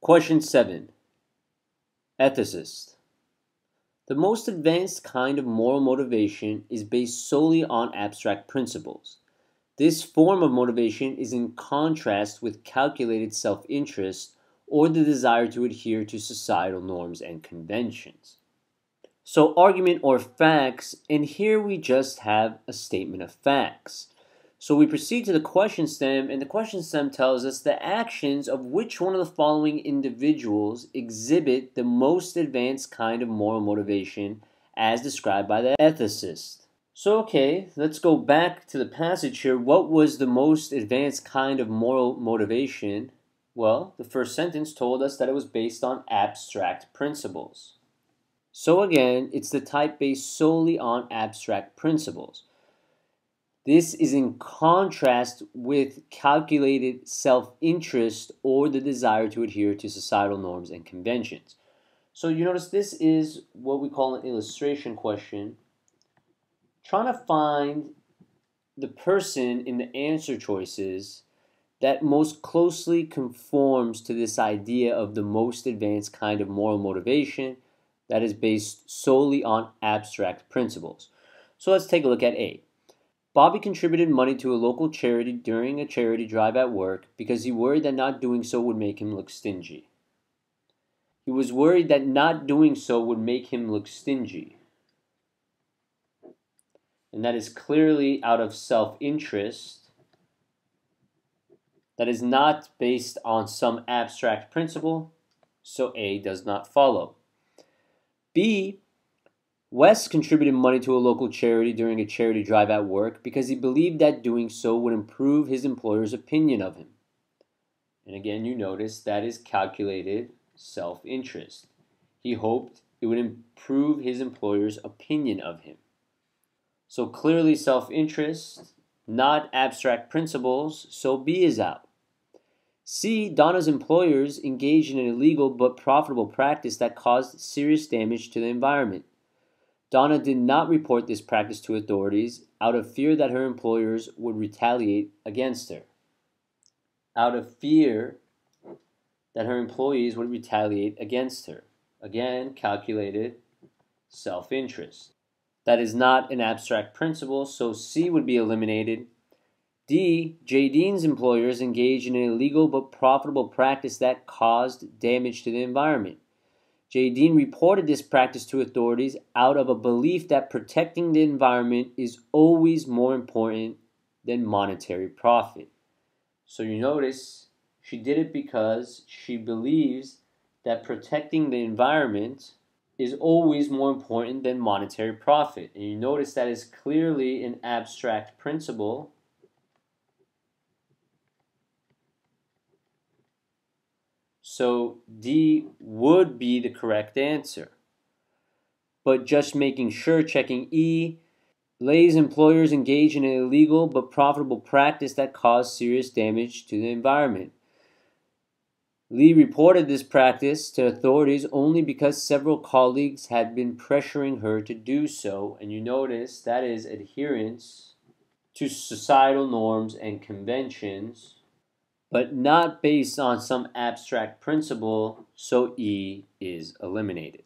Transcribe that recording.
Question 7. Ethicist. The most advanced kind of moral motivation is based solely on abstract principles. This form of motivation is in contrast with calculated self-interest or the desire to adhere to societal norms and conventions. So argument or facts, and here we just have a statement of facts. So we proceed to the question stem, and the question stem tells us the actions of which one of the following individuals exhibit the most advanced kind of moral motivation as described by the ethicist. So okay, let's go back to the passage here. What was the most advanced kind of moral motivation? Well, the first sentence told us that it was based on abstract principles. So again, it's the type based solely on abstract principles. This is in contrast with calculated self-interest or the desire to adhere to societal norms and conventions. So you notice this is what we call an illustration question. Trying to find the person in the answer choices that most closely conforms to this idea of the most advanced kind of moral motivation that is based solely on abstract principles. So let's take a look at A. Bobby contributed money to a local charity during a charity drive at work because he worried that not doing so would make him look stingy. He was worried that not doing so would make him look stingy. And that is clearly out of self-interest. That is not based on some abstract principle, so A does not follow. B. Wes contributed money to a local charity during a charity drive at work because he believed that doing so would improve his employer's opinion of him. And again, you notice that is calculated self-interest. He hoped it would improve his employer's opinion of him. So clearly self-interest, not abstract principles, so B is out. C. Donna's employers engaged in an illegal but profitable practice that caused serious damage to the environment. Donna did not report this practice to authorities out of fear that her employers would retaliate against her. Out of fear that her employees would retaliate against her. Again, calculated self-interest. That is not an abstract principle, so C would be eliminated. D. Jadine's employers engaged in an illegal but profitable practice that caused damage to the environment. Jadine reported this practice to authorities out of a belief that protecting the environment is always more important than monetary profit. So you notice she did it because she believes that protecting the environment is always more important than monetary profit. And you notice that is clearly an abstract principle. So D would be the correct answer. But just making sure, checking E, Lay's employers engaged in an illegal but profitable practice that caused serious damage to the environment. Lee reported this practice to authorities only because several colleagues had been pressuring her to do so. And you notice that is adherence to societal norms and conventions, but not based on some abstract principle, so E is eliminated.